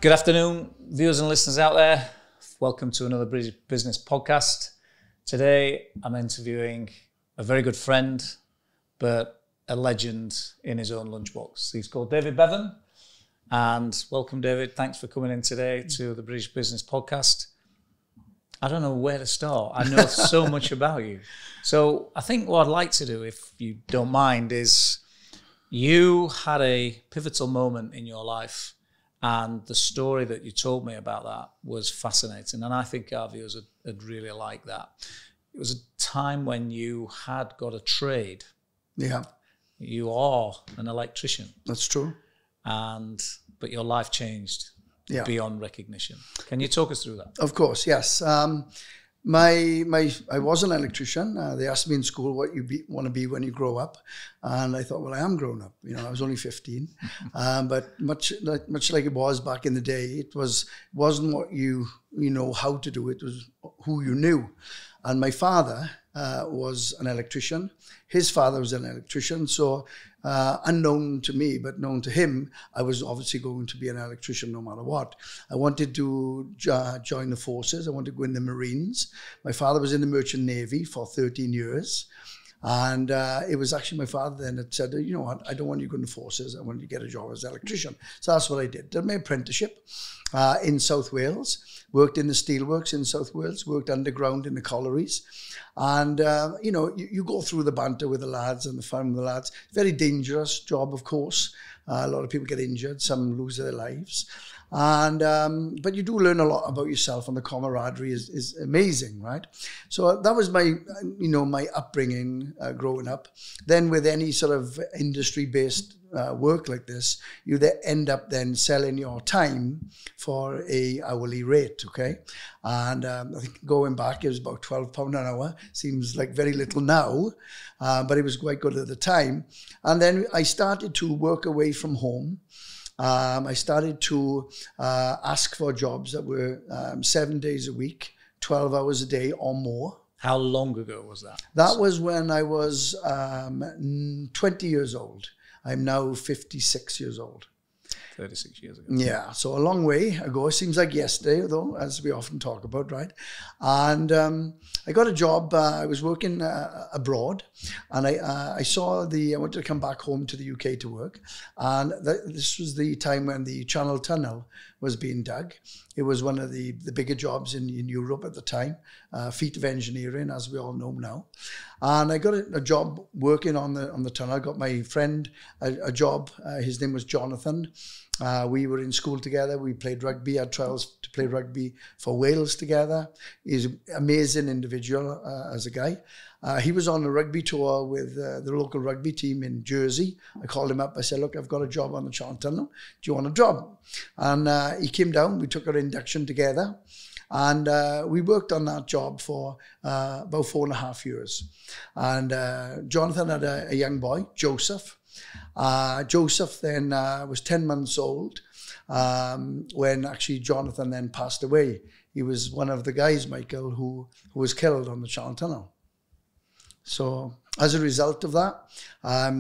Good afternoon, viewers and listeners out there. Welcome to another British Business podcast. Today, I'm interviewing a very good friend, but a legend in his own lunchbox. He's called David Bevan. And welcome, David. Thanks for coming in today to the British Business podcast. I don't know where to start. I know so much about you. So I think what I'd like to do, if you don't mind, is you had a pivotal moment in your life. And the story that you told me about that was fascinating. And I think our viewers would really like that. It was a time when you had got a trade. Yeah. You are an electrician. That's true. But your life changed beyond recognition. Can you talk us through that? Of course, yes. I was an electrician. They asked me in school what you want to be when you grow up, and I thought, well, I am grown up. You know, I was only 15, but much like it was back in the day, it wasn't what you know how to do. It was who you knew, and my father was an electrician. His father was an electrician, so unknown to me, but known to him, I was obviously going to be an electrician no matter what. I wanted to join the forces. I wanted to go in the Marines. My father was in the Merchant Navy for 13 years. And it was actually my father then that said, you know what, I don't want you going to forces. I want you to get a job as an electrician. So that's what I did. Did my apprenticeship in South Wales, worked in the steelworks in South Wales, worked underground in the collieries. And, you go through the banter with the lads and the fun with the lads. Very dangerous job, of course. A lot of people get injured. Some lose their lives. And but you do learn a lot about yourself, and the camaraderie is amazing, right? So that was my upbringing growing up. Then with any sort of industry-based work like this, you end up then selling your time for a hourly rate, okay? And I think going back, it was about £12 an hour. Seems like very little now, but it was quite good at the time. And then I started to work away from home. I started to ask for jobs that were 7 days a week, 12 hours a day or more. How long ago was that? That was when I was 20 years old. I'm now 56 years old. 36 years ago. Yeah, so a long way ago. It seems like yesterday, though, as we often talk about, right? And I got a job. I was working abroad, and I wanted to come back home to the UK to work. And this was the time when the Channel Tunnel was being dug. It was one of the bigger jobs in Europe at the time, feat of engineering, as we all know now. And I got a job working on the tunnel. I got my friend a job. His name was Jonathan. We were in school together. We played rugby, had trials to play rugby for Wales together. He's an amazing individual as a guy. He was on a rugby tour with the local rugby team in Jersey. I called him up. I said, look, I've got a job on the Channel Tunnel. Do you want a job? And he came down. We took our induction together. And we worked on that job for about 4.5 years. And Jonathan had a young boy, Joseph. Joseph then was 10 months old when actually Jonathan then passed away. He was one of the guys, Michael, who was killed on the Channel Tunnel. So as a result of that,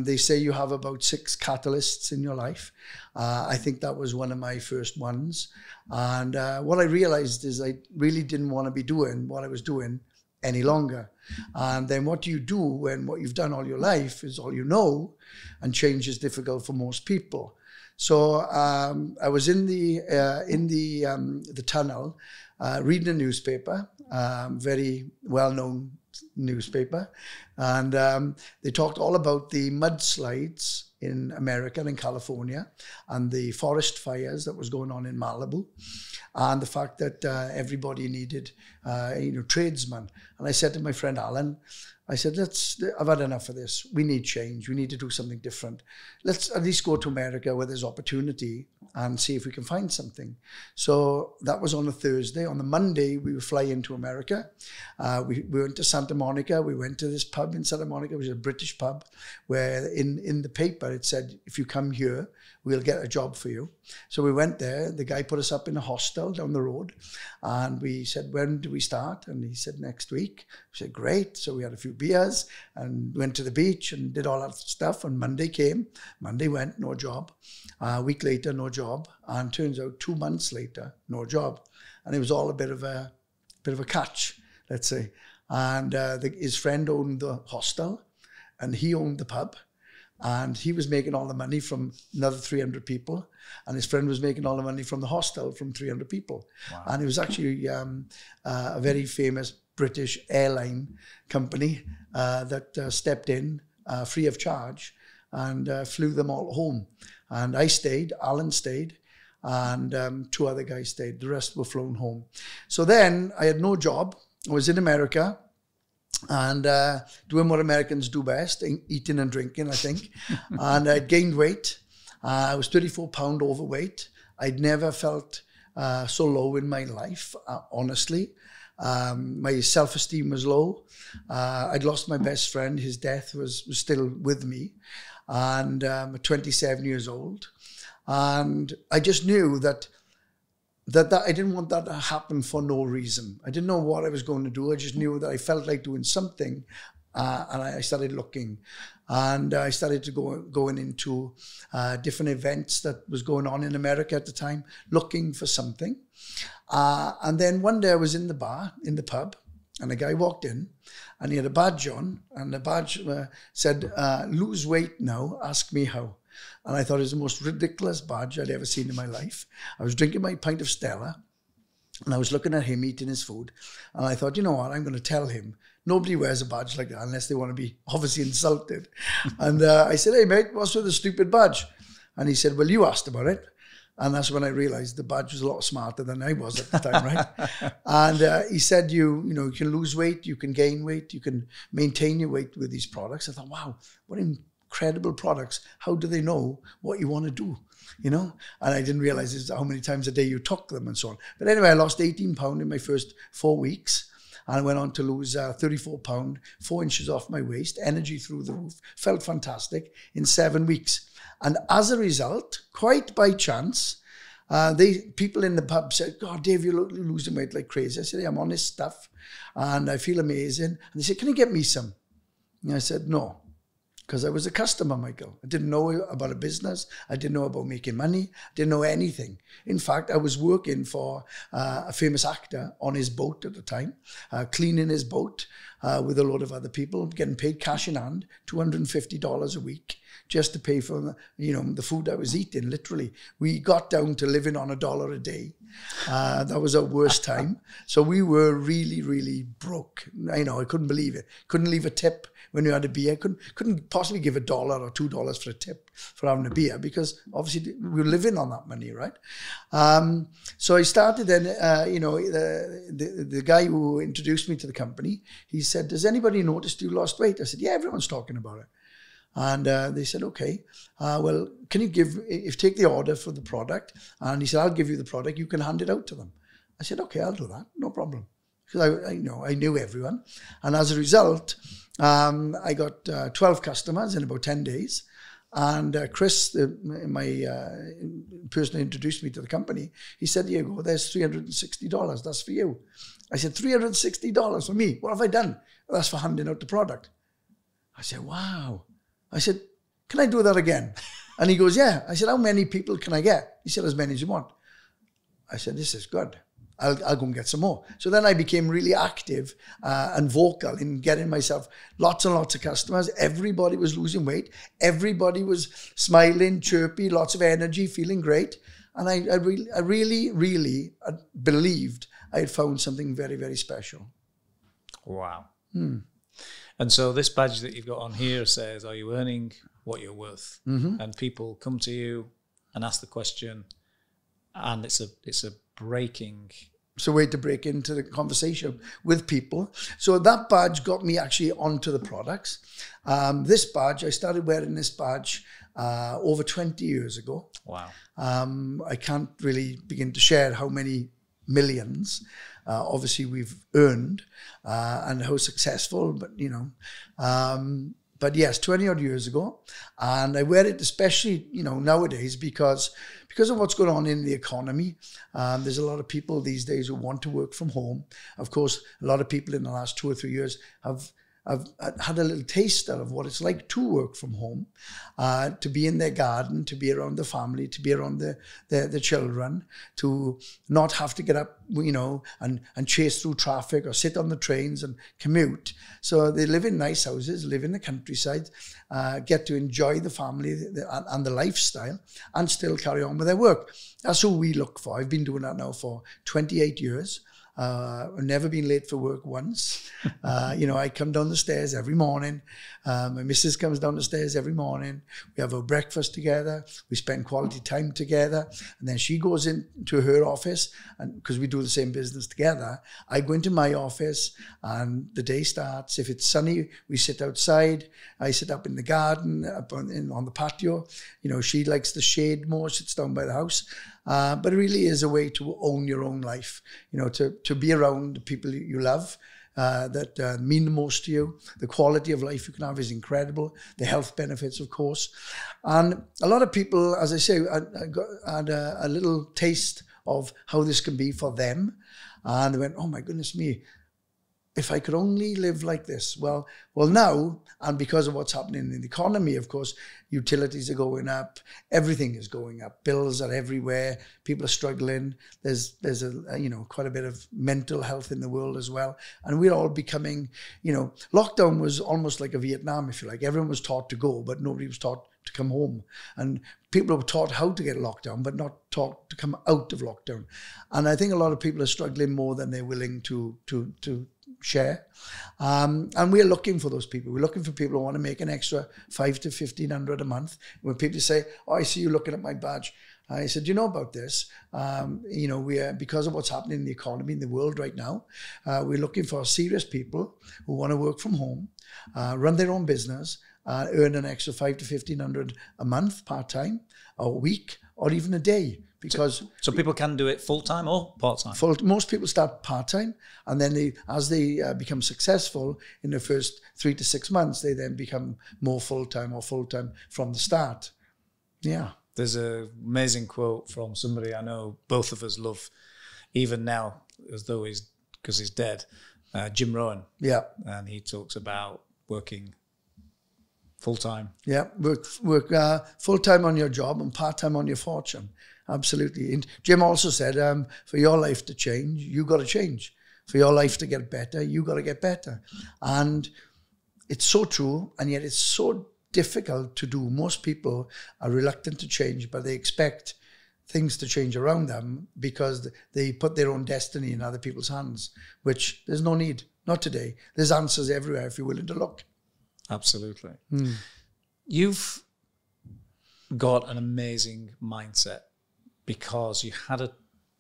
they say you have about 6 catalysts in your life. I think that was one of my first ones. And what I realized is I really didn't want to be doing what I was doing any longer. And then what do you do when what you've done all your life is all you know, and change is difficult for most people? So I was in the tunnel reading a newspaper, very well-known newspaper, and they talked all about the mudslides in America and in California, and the forest fires that was going on in Malibu, and the fact that everybody needed tradesmen. And I said to my friend Alan, I said, I've had enough of this. We need change. We need to do something different. Let's at least go to America where there's opportunity and see if we can find something. So that was on a Thursday. On the Monday, we would fly into America. We went to Santa Monica. We went to this pub in Santa Monica, which is a British pub, where in the paper it said, if you come here, we'll get a job for you. So we went there. The guy put us up in a hostel down the road. And we said, when do we start? And he said, next week. We said, great. So we had a few beers and went to the beach and did all that stuff. And Monday came, Monday went, no job. A week later, no job. And turns out 2 months later, no job. And it was all a bit of a catch, let's say. And his friend owned the hostel and he owned the pub. And he was making all the money from another 300 people. And his friend was making all the money from the hostel from 300 people. Wow. And it was actually a very famous British airline company that stepped in free of charge and flew them all home. And I stayed, Alan stayed, and 2 other guys stayed. The rest were flown home. So then I had no job. I was in America. And doing what Americans do best, eating and drinking, I think. And I gained weight. I was 34 pounds overweight. I'd never felt so low in my life, honestly. My self-esteem was low. I'd lost my best friend. His death was still with me. And 27 years old. And I just knew that I didn't want that to happen for no reason. I didn't know what I was going to do. I just knew that I felt like doing something. And I started looking. And I started to going into different events that was going on in America at the time, looking for something. And then one day I was in the bar, in the pub, and a guy walked in and he had a badge on. And the badge said, lose weight now, ask me how. And I thought it was the most ridiculous badge I'd ever seen in my life. I was drinking my pint of Stella and I was looking at him eating his food. And I thought, you know what, I'm going to tell him. Nobody wears a badge like that unless they want to be obviously insulted. And I said, hey, mate, what's with the stupid badge? And he said, well, you asked about it. And that's when I realized the badge was a lot smarter than I was at the time, right? And he said, you can lose weight, you can gain weight, you can maintain your weight with these products. I thought, wow, what incredible products. How do they know what you want to do? And I didn't realize how many times a day you took them and so on. But anyway, I lost 18 pounds in my first 4 weeks. And I went on to lose 34 pounds, 4 inches off my waist, energy through the roof, felt fantastic in 7 weeks. And as a result, quite by chance, people in the pub said, God, Dave, you're losing weight like crazy. I said, hey, I'm on this stuff and I feel amazing. And they said, can you get me some? And I said, no. Because I was a customer, Michael. I didn't know about a business. I didn't know about making money. I didn't know anything. In fact, I was working for a famous actor on his boat at the time, cleaning his boat with a load of other people, getting paid cash in hand, $250 a week, just to pay for the food I was eating, literally. We got down to living on $1 a day. That was our worst time. So we were really, really broke. I couldn't believe it. Couldn't leave a tip when you had a beer. Couldn't possibly give $1 or $2 for a tip for having a beer because obviously we were living on that money, right? So I started then, the guy who introduced me to the company, he said, does anybody notice you lost weight? I said, yeah, everyone's talking about it. And they said, okay, well, can you take the order for the product? And he said, I'll give you the product. You can hand it out to them. I said, okay, I'll do that. No problem. Because I knew everyone. And as a result, I got 12 customers in about 10 days. And Chris, my person who introduced me to the company, he said, here you go, there's $360. That's for you. I said, $360 for me? What have I done? Well, that's for handing out the product. I said, wow. I said, can I do that again? And he goes, yeah. I said, how many people can I get? He said, as many as you want. I said, this is good. I'll go and get some more. So then I became really active and vocal in getting myself lots and lots of customers. Everybody was losing weight. Everybody was smiling, chirpy, lots of energy, feeling great. And I really, really believed I had found something very, very special. Wow. And so this badge that you've got on here says, are you earning what you're worth? Mm-hmm. And people come to you and ask the question, and it's a breaking... It's a way to break into the conversation with people. So that badge got me actually onto the products. This badge, I started wearing this badge over 20 years ago. Wow. I can't really begin to share how many millions obviously we've earned and how successful, but yes, 20 odd years ago. And I wear it especially, nowadays because of what's going on in the economy. There's a lot of people these days who want to work from home. Of course, a lot of people in the last 2 or 3 years have I've had a little taster of what it's like to work from home, to be in their garden, to be around the family, to be around the children, to not have to get up, and chase through traffic or sit on the trains and commute. So they live in nice houses, live in the countryside, get to enjoy the family and the lifestyle, and still carry on with their work. That's who we look for. I've been doing that now for 28 years. I've never been late for work once. I come down the stairs every morning. My missus comes down the stairs every morning. We have our breakfast together. We spend quality time together. And then she goes into her office, and because we do the same business together, I go into my office and the day starts. If it's sunny, we sit outside. I sit up in the garden, up on the patio. She likes the shade more, sits down by the house. But it really is a way to own your own life, to be around the people you love, that mean the most to you. The quality of life you can have is incredible. The health benefits, of course. And a lot of people, as I say, had a little taste of how this can be for them. And they went, oh my goodness me, if I could only live like this. Well, now, and because of what's happening in the economy, of course, utilities are going up, everything is going up, bills are everywhere, people are struggling. There's quite a bit of mental health in the world as well. And we're all becoming, lockdown was almost like a Vietnam, if you like. Everyone was taught to go, but nobody was taught to come home. And people were taught how to get locked down, but not taught to come out of lockdown. And I think a lot of people are struggling more than they're willing to share. And we're looking for those people. We're looking for people who want to make an extra $500 to $1,500 a month. When people say, oh, I see you looking at my badge. I said, you know about this? We are, because of what's happening in the economy in the world right now, we're looking for serious people who want to work from home, run their own business, earn an extra $500 to $1,500 a month, part-time, a week, or even a day. Because so people can do it full-time or part-time? Most people start part-time, and then as they become successful in the first 3 to 6 months, they then become more full-time or full-time from the start. Yeah. There's an amazing quote from somebody I know both of us love, even now, as though because he's dead, Jim Rohn. Yeah. And he talks about working full-time. Yeah, work full-time on your job and part-time on your fortune. Absolutely. And Jim also said, for your life to change, you got to change. For your life to get better, you got to get better. And it's so true, and yet it's so difficult to do. Most people are reluctant to change, but they expect things to change around them because they put their own destiny in other people's hands, which there's no need. Not today. There's answers everywhere if you're willing to look. Absolutely. You've got an amazing mindset because you had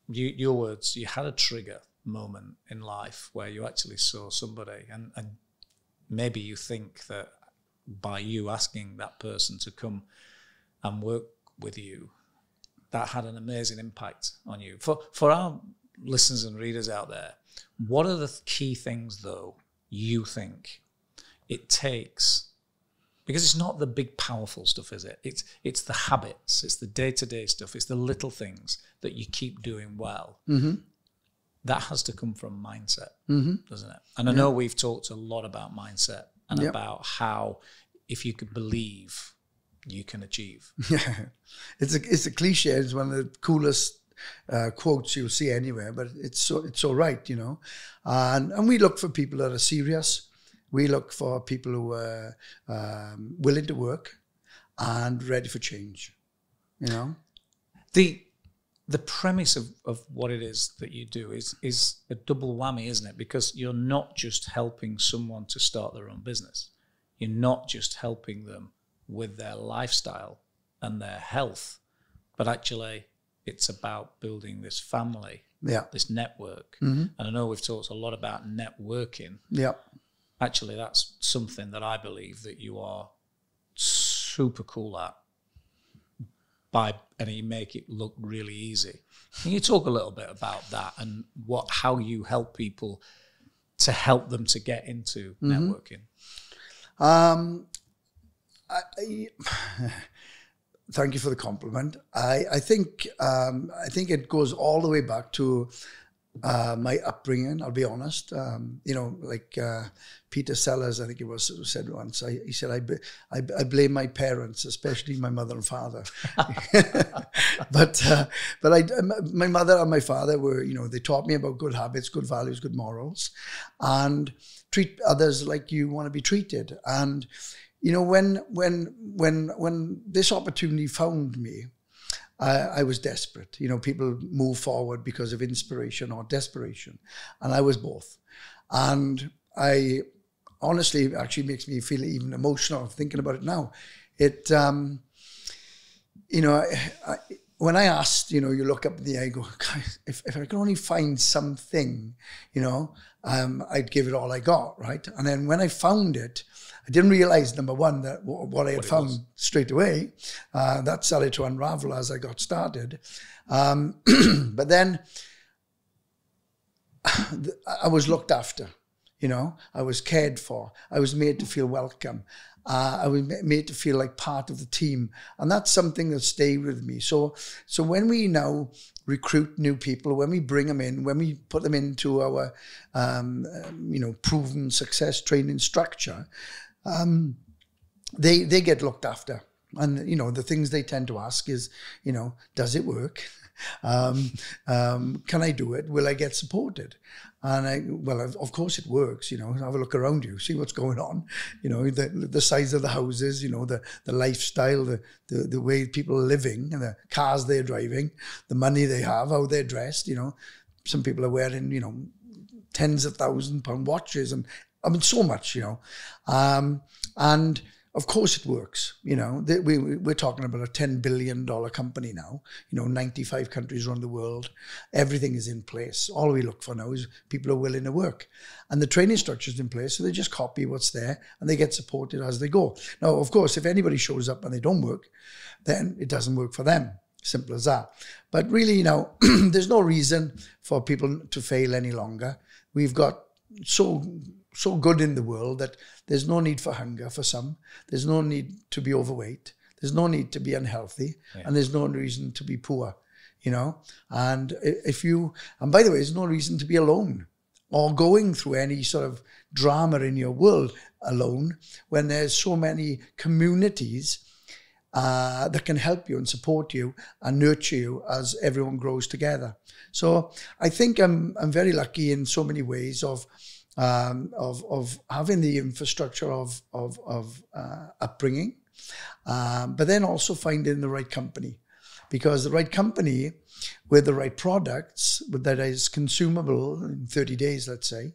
your words, you had a trigger moment in life where you actually saw somebody, and maybe you think that by you asking that person to come and work with you, that had an amazing impact on you. For our listeners and readers out there, what are the key things, though, you think it takes? Because it's not the big, powerful stuff, is it? It's the habits, it's the day-to-day stuff, it's the little things that you keep doing well. Mm-hmm. That has to come from mindset, doesn't it? And I know we've talked a lot about mindset and about how if you could believe, you can achieve. Yeah, it's a cliche. It's one of the coolest quotes you'll see anywhere, but it's so right, you know. And we look for people that are serious. We look for people who are willing to work and ready for change, you know. The premise of what it is that you do is a double whammy, isn't it? Because you're not just helping someone to start their own business. You're not just helping them with their lifestyle and their health, but actually it's about building this family, this network. Mm-hmm. And I know we've talked a lot about networking. Yeah. Actually, that's something that I believe that you are super cool at. And you make it look really easy. Can you talk a little bit about that and how you help people to help them to get into networking? Thank you for the compliment. I think it goes all the way back to my upbringing, I'll be honest. Like Peter Sellers, I think it was, said once. He said, I blame my parents, especially my mother and father. But my mother and my father were, they taught me about good habits, good values, good morals, and treat others like you want to be treated. And when this opportunity found me, I was desperate. People move forward because of inspiration or desperation. And I was both. And I honestly, it actually makes me feel even emotional thinking about it now. It, when I asked, you look up in the air, I go, if I could only find something, I'd give it all I got, right? And then when I found it, I didn't realize, number one, that what I had found straight away, that started to unravel as I got started. But then I was looked after, I was cared for. I was made to feel welcome. I was made to feel like part of the team. And that's something that stayed with me. So when we now recruit new people, when we bring them in, when we put them into our, proven success training structure, they get looked after. And, the things they tend to ask is, does it work? Can I do it? Will I get supported? And of course it works, have a look around you, see what's going on, the size of the houses, the lifestyle, the way people are living, and the cars they're driving, the money they have, how they're dressed, some people are wearing, tens of £1,000 watches, and I mean, so much, and of course it works. We're talking about a $10 billion company now, 95 countries around the world. Everything is in place. All we look for now is people are willing to work. And the training structure is in place, so they just copy what's there and they get supported as they go. Now, of course, if anybody shows up and they don't work, then it doesn't work for them. Simple as that. But really, there's no reason for people to fail any longer. We've got so good in the world that there's no need for hunger for some. There's no need to be overweight. There's no need to be unhealthy. Yeah. And there's no reason to be poor, And by the way, there's no reason to be alone or going through any sort of drama in your world alone when there's so many communities that can help you and support you and nurture you as everyone grows together. So I think I'm very lucky in so many ways of having the infrastructure of upbringing, but then also finding the right company, because the right company with the right products that is consumable in 30 days, let's say,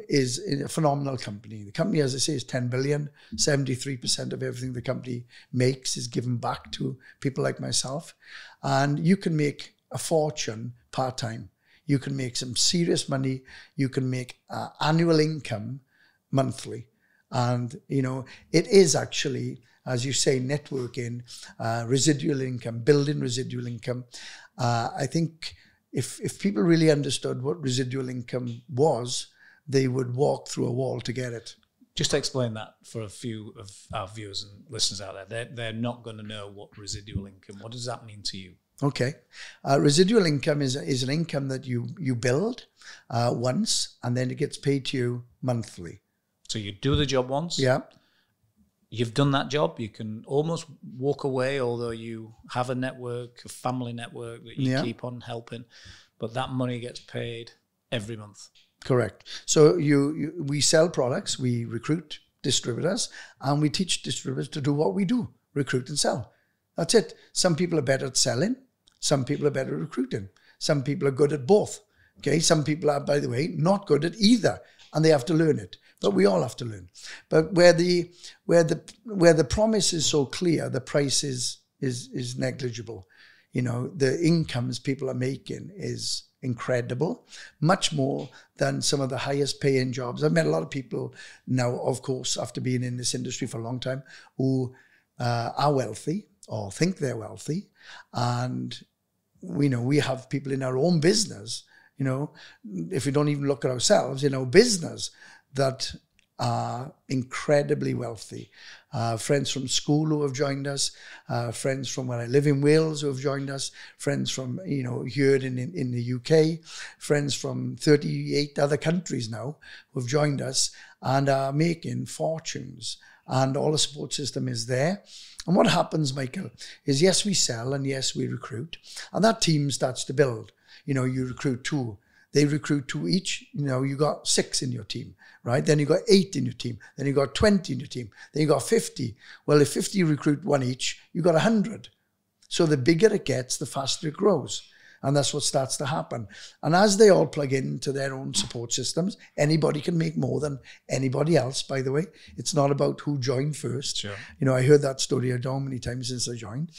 is a phenomenal company. The company, as I say, is 10 billion. 73% of everything the company makes is given back to people like myself. And you can make a fortune part-time. You can make some serious money. You can make annual income monthly. And, it is actually, as you say, networking, residual income, building residual income. I think if people really understood what residual income was, they would walk through a wall to get it. Just to explain that for a few of our viewers and listeners out there. They're not going to know what residual income, what does that mean to you? Okay. Residual income is an income that you build once, and then it gets paid to you monthly. So you do the job once. Yeah. You've done that job. You can almost walk away, although you have a network, a family network that you keep on helping. But that money gets paid every month. Correct. So we sell products, we recruit distributors, and we teach distributors to do what we do, recruit and sell. That's it. Some people are better at selling. Some people are better at recruiting. Some people are good at both. Okay. Some people are, by the way, not good at either, and they have to learn it. But we all have to learn. But where the promise is so clear, the price is negligible. The incomes people are making is incredible, much more than some of the highest paying jobs. I've met a lot of people now, of course, after being in this industry for a long time, who are wealthy or think they're wealthy. And we have people in our own business, if we don't even look at ourselves, in our business, that are incredibly wealthy. Friends from school who have joined us, friends from where I live in Wales who have joined us, friends from, here in the UK, friends from 38 other countries now who have joined us and are making fortunes. And all the support system is there. And what happens, Michael, is yes, we sell and yes, we recruit. And that team starts to build. You recruit 2. They recruit 2 each. You got 6 in your team, right? Then you got 8 in your team. Then you got 20 in your team. Then you got 50. Well, if 50 recruit 1 each, you got 100. So the bigger it gets, the faster it grows. And that's what starts to happen. And as they all plug into their own support systems, anybody can make more than anybody else, by the way. It's not about who joined first. Sure. I heard that story how many times since I joined,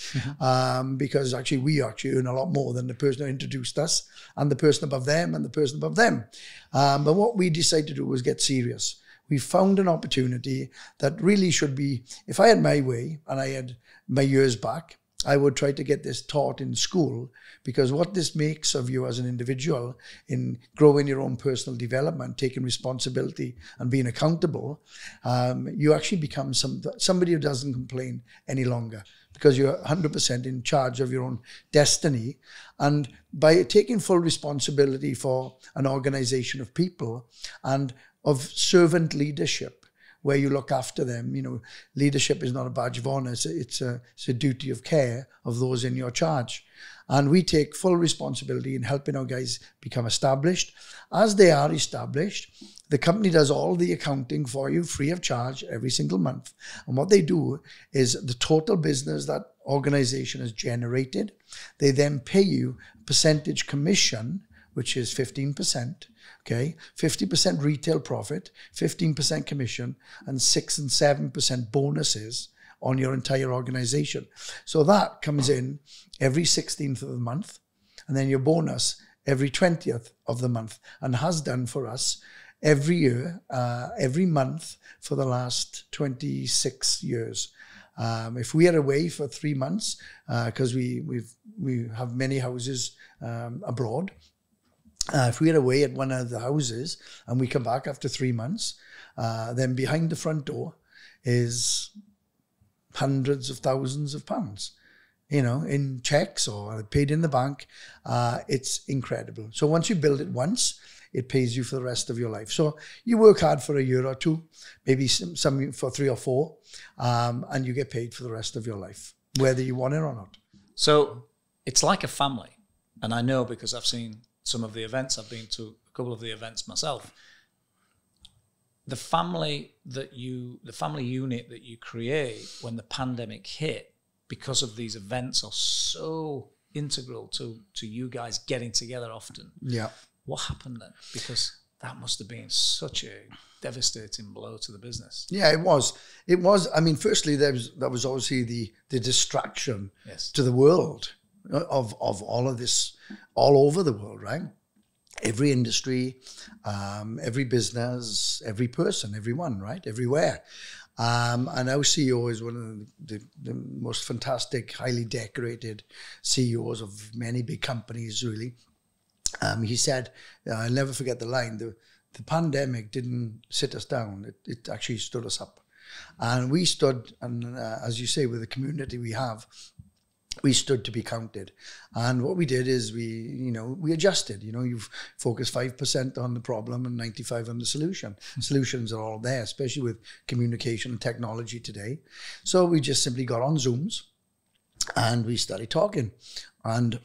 because we earn a lot more than the person who introduced us and the person above them and the person above them. But what we decided to do was get serious. We found an opportunity that really should be, if I had my way and I had my years back, I would try to get this taught in school, because what this makes of you as an individual in growing your own personal development, taking responsibility and being accountable, you actually become somebody who doesn't complain any longer, because you're 100% in charge of your own destiny. And by taking full responsibility for an organization of people and of servant leadership, where you look after them. Leadership is not a badge of honor. It's a duty of care of those in your charge. And we take full responsibility in helping our guys become established. As they are established, the company does all the accounting for you free of charge every single month. And what they do is the total business that organization has generated, they then pay you a percentage commission, which is 15%. Okay, 50% retail profit, 15% commission, and 6 and 7% bonuses on your entire organization. So that comes in every 16th of the month, and then your bonus every 20th of the month, and has done for us every year, every month for the last 26 years. If we are away for 3 months, because we have many houses abroad, if we're away at one of the houses and we come back after 3 months, then behind the front door is hundreds of thousands of pounds, in checks or paid in the bank. It's incredible. So once you build it once, it pays you for the rest of your life. So you work hard for a year or 2, maybe some for 3 or 4, and you get paid for the rest of your life, whether you want it or not. So it's like a family. And I know, because I've seen some of the events, I've been to a couple of the events myself. The family unit that you create when the pandemic hit, because of these events, are so integral to you guys getting together often. Yeah. What happened then? Because that must have been such a devastating blow to the business. Yeah, it was. It was. I mean, firstly, that was obviously the distraction to the world of all of this, all over the world, right? Every industry, every business, every person, everyone, right? Everywhere. And our CEO is one of the most fantastic, highly decorated CEOs of many big companies, really. He said, I'll never forget the line, the pandemic didn't sit us down, it actually stood us up. And we stood, and as you say, with the community we have, we stood to be counted. And what we did is we adjusted. You focus 5% on the problem and 95% on the solution. Solutions are all there, especially with communication and technology today. So we just simply got on Zooms and we started talking. And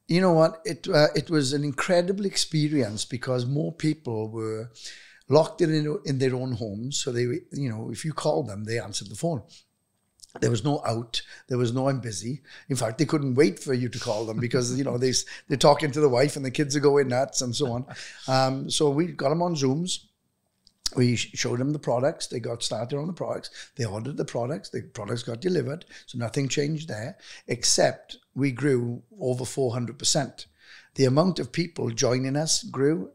you know what? It was an incredible experience, because more people were locked in their own homes. So they, if you called them, they answered the phone. There was no out. There was no I'm busy. In fact, they couldn't wait for you to call them, because they're talking to the wife and the kids are going nuts and so on. So we got them on Zooms. We showed them the products. They got started on the products. They ordered the products. The products got delivered. So nothing changed there, except we grew over 400%. The amount of people joining us grew.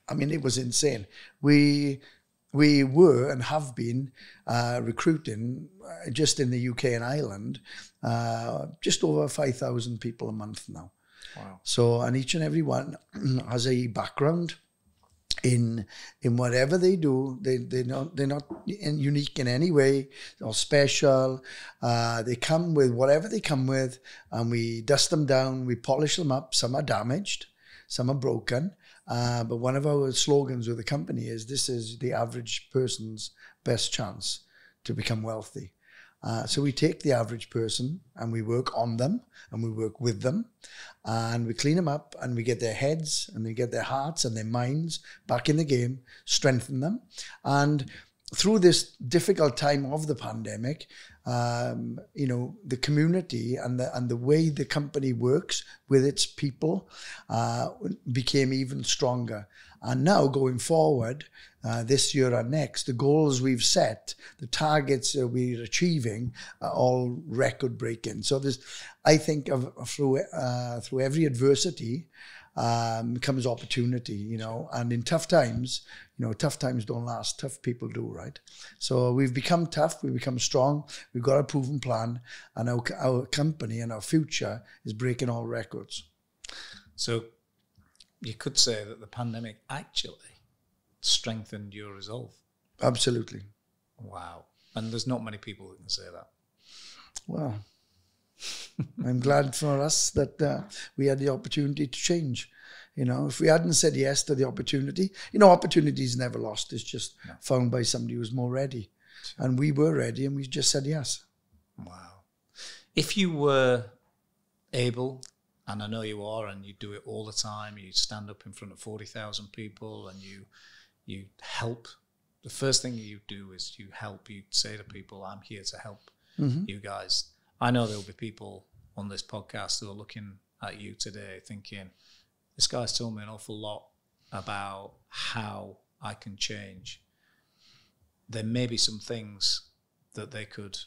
I mean, it was insane. We were and have been recruiting just in the UK and Ireland, just over 5,000 people a month now. Wow. So, and each and every one has a background in whatever they do. They're not unique in any way or special. They come with whatever they come with, and we dust them down, we polish them up. Some are damaged, some are broken. But one of our slogans with the company is, this is the average person's best chance to become wealthy. So we take the average person and we work on them and we work with them and we clean them up and we get their heads and we get their hearts and their minds back in the game, strengthen them. And through this difficult time of the pandemic, the community and the way the company works with its people became even stronger. And now going forward, this year and next, the goals we've set, the targets we're achieving are all record-breaking. So I think through every adversity comes opportunity, and in tough times, tough times don't last, tough people do, right? So we've become tough, we've become strong, we've got a proven plan, and our company and our future is breaking all records. So you could say that the pandemic actually strengthened your resolve. Absolutely. Wow. And there's not many people that can say that. Well, I'm glad for us that we had the opportunity to change. If we hadn't said yes to the opportunity, opportunity is never lost. It's just found by somebody who's more ready. And we were ready and we just said yes. Wow. If you were able, and I know you are, and you do it all the time, you stand up in front of 40,000 people and you help. The first thing you do is you help. You say to people, I'm here to help you guys. I know there'll be people on this podcast who are looking at you today thinking, this guy's told me an awful lot about how I can change. There may be some things that they could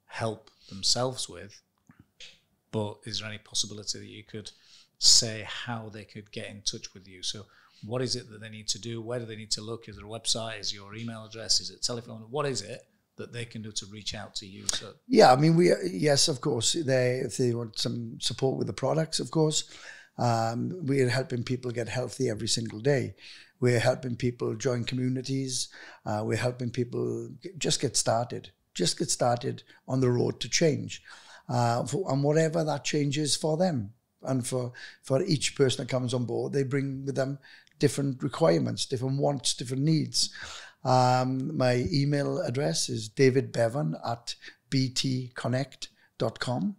help themselves with, but is there any possibility that you could say how they could get in touch with you? So what is it that they need to do? Where do they need to look? Is there a website? Is your email address? Is it telephone? What is it that they can do to reach out to you? So yeah, I mean, yes, of course. If they want some support with the products, of course. We're helping people get healthy every single day. We're helping people join communities. We're helping people just get started on the road to change. And whatever that change is for them. And for each person that comes on board, they bring with them different requirements, different wants, different needs. My email address is davidbevan@btconnect.com.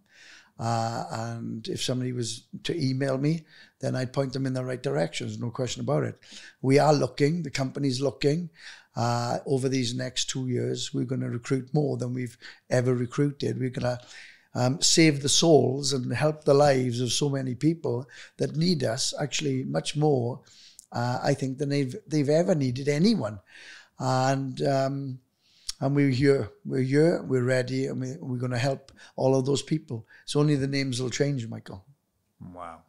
And if somebody was to email me, then I'd point them in the right direction. There's no question about it. We are looking, the company's looking. Over these next 2 years, we're going to recruit more than we've ever recruited. We're going to save the souls and help the lives of so many people that need us, actually much more, I think, than they've ever needed anyone. And we're here, we're ready, and we're going to help all of those people. It's only the names will change, Michael. Wow.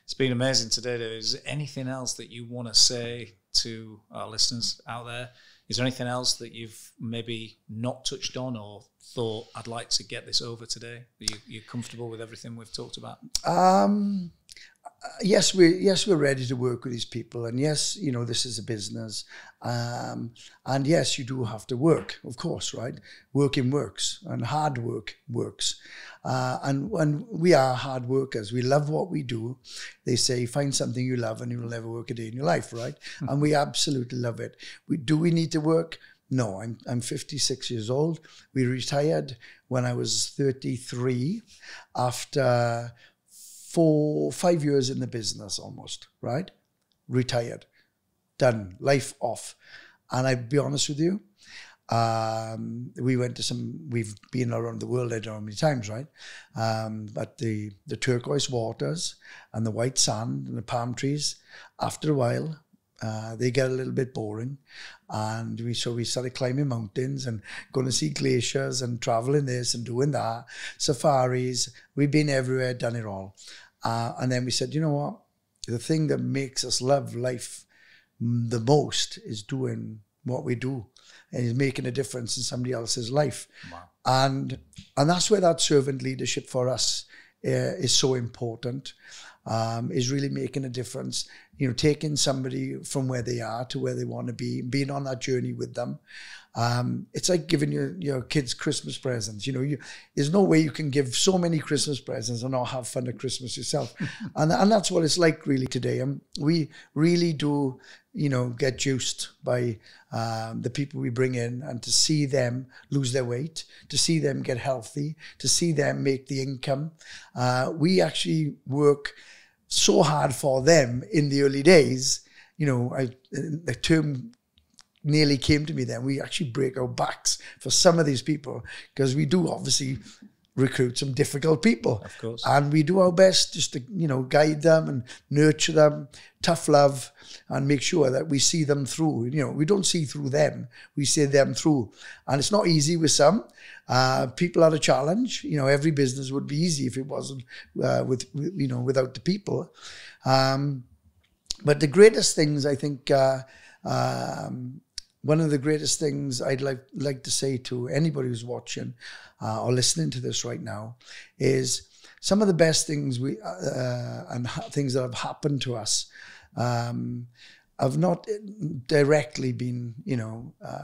It's been amazing today, David. Is there anything else that you want to say to our listeners out there? Is there anything else that you've maybe not touched on or thought, I'd like to get this over today? Are you comfortable with everything we've talked about? Yes, we're ready to work with these people, and yes, this is a business, and yes, you do have to work, of course, right? Working works, and hard work works, and when we are hard workers, we love what we do. They say, find something you love, and you will never work a day in your life, right? And we absolutely love it. Do we need to work? No, I'm 56 years old. We retired when I was 33 after 5 years in the business almost, right? Retired, done, life off. And I'd be honest with you, we've been around the world, I don't know how many times, right? But the turquoise waters and the white sand and the palm trees, after a while, they get a little bit boring. And we started climbing mountains and going to see glaciers and traveling this and doing that, safaris. We've been everywhere, done it all. And then we said, you know what? The thing that makes us love life the most is doing what we do and is making a difference in somebody else's life. Wow. And that's where that servant leadership for us is so important. Is really making a difference. Taking somebody from where they are to where they want to be, being on that journey with them. It's like giving your kids Christmas presents. There's no way you can give so many Christmas presents and not have fun at Christmas yourself. and that's what it's like really today. We really do, get juiced by the people we bring in, and to see them lose their weight, to see them get healthy, to see them make the income. We actually work so hard for them in the early days. The term nearly came to me then. We actually break our backs for some of these people, because we do obviously recruit some difficult people. Of course. And we do our best just to, guide them and nurture them, tough love, and make sure that we see them through. We don't see through them, we see them through. And it's not easy with some. People are a challenge. Every business would be easy if it wasn't without the people. But the greatest things, I think, one of the greatest things I'd like to say to anybody who's watching or listening to this right now is some of the best things things that have happened to us have not directly been,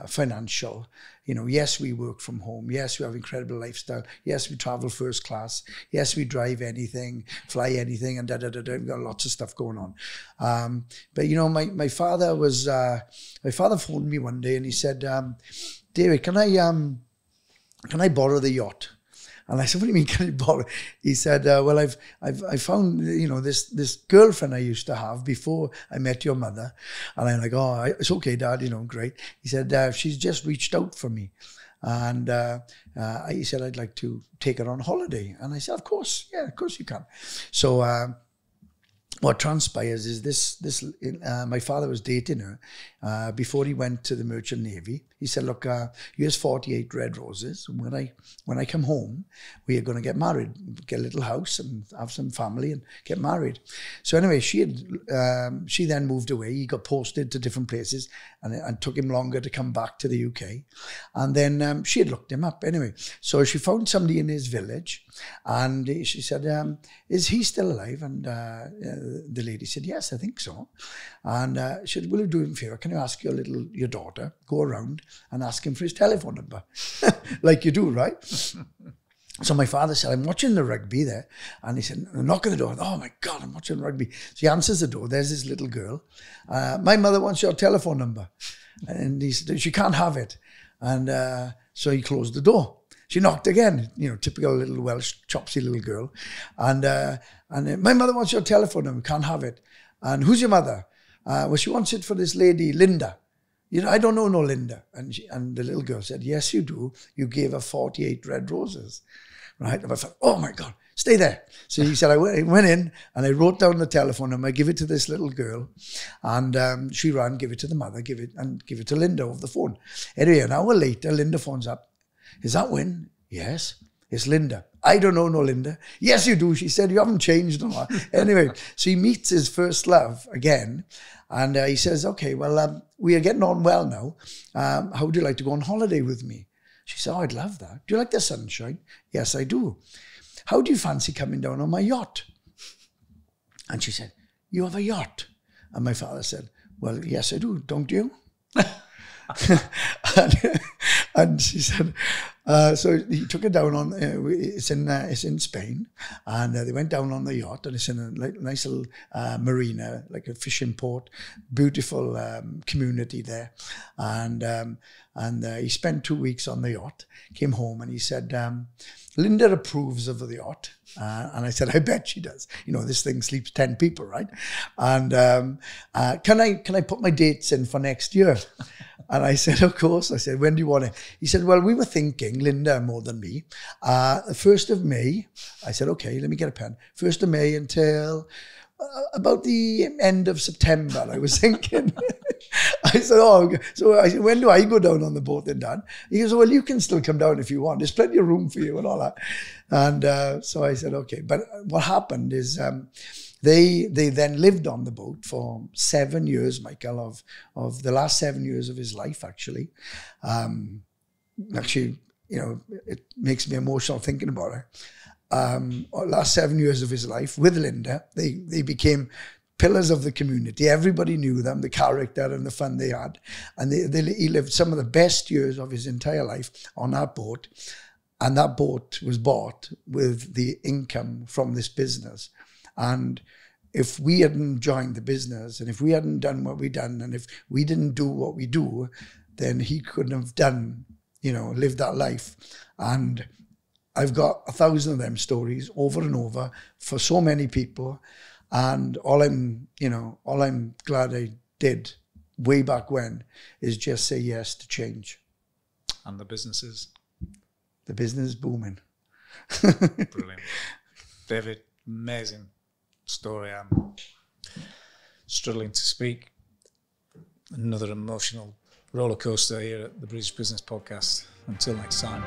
financial. Yes, we work from home. Yes, we have incredible lifestyle. Yes, we travel first class. Yes, we drive anything, fly anything, and We've got lots of stuff going on. But my father phoned me one day and he said, David, can I borrow the yacht? And I said, what do you mean, can you borrow? He said, well, I found, this girlfriend I used to have before I met your mother. And I'm like, oh, it's okay, Dad, great. He said, she's just reached out for me. And he said, I'd like to take her on holiday. And I said, of course you can. So what transpires is this my father was dating her before he went to the Merchant Navy. He said, look, here's 48 red roses. When I come home, we are going to get married, get a little house and have some family and get married. So anyway, she then moved away. He got posted to different places, and it took him longer to come back to the UK. And then she had looked him up anyway. So she found somebody in his village, and she said, is he still alive? And the lady said, yes, I think so. And she said, will you do him a favor? Can you ask your daughter, go around and ask him for his telephone number? Like you do, right? So my father said, I'm watching the rugby there. And he said, knock on the door. Oh my God, I'm watching rugby. So he answers the door. There's this little girl. My mother wants your telephone number. And he said, she can't have it. And so he closed the door. She knocked again, typical little Welsh, chopsy little girl. And my mother wants your telephone number, can't have it. And who's your mother? Well, she wants it for this lady, Linda. I don't know no Linda. And the little girl said, yes, you do. You gave her 48 red roses, right? And I thought, oh my God, stay there. So he said, I went in and I wrote down the telephone number, give it to this little girl. And she ran, give it to the mother, give it to Linda over the phone. Anyway, an hour later, Linda phones up. Is that Win? Yes, it's Linda. I don't know no Linda. Yes, you do. She said, you haven't changed a lot. Anyway, so he meets his first love again. And he says, okay, well, we are getting on well now. How would you like to go on holiday with me? She said, oh, I'd love that. Do you like the sunshine? Yes, I do. How do you fancy coming down on my yacht? And she said, you have a yacht? And my father said, well, yes, I do. Don't you? and she said, so he took her down on, it's in Spain, and they went down on the yacht, and it's in a nice little marina, like a fishing port, beautiful community there. And he spent 2 weeks on the yacht, came home, and he said, Linda approves of the yacht. And I said, I bet she does. This thing sleeps 10 people, right? And can I put my dates in for next year? And I said, of course. I said, when do you want it? He said, well, we were thinking, Linda more than me, the 1st of May. I said, okay, let me get a pen. 1st of May until about the end of September, I was thinking. I said, so when do I go down on the boat then, Dad? He goes, well, you can still come down if you want. There's plenty of room for you and all that. And so I said, okay. But what happened is they then lived on the boat for 7 years, Michael, of the last 7 years of his life, actually. Actually, it makes me emotional thinking about it. last 7 years of his life with Linda. They became pillars of the community. Everybody knew them, the character and the fun they had. And he lived some of the best years of his entire life on that boat. And that boat was bought with the income from this business. And if we hadn't joined the business, and if we hadn't done what we done, and if we didn't do what we do, then he couldn't have done, lived that life. And I've got 1,000 of them stories over and over for so many people. And all I'm glad I did way back when is just say yes to change. And the business is booming. Brilliant. David, amazing story. I'm struggling to speak. Another emotional roller coaster here at the British Business Podcast. Until next time.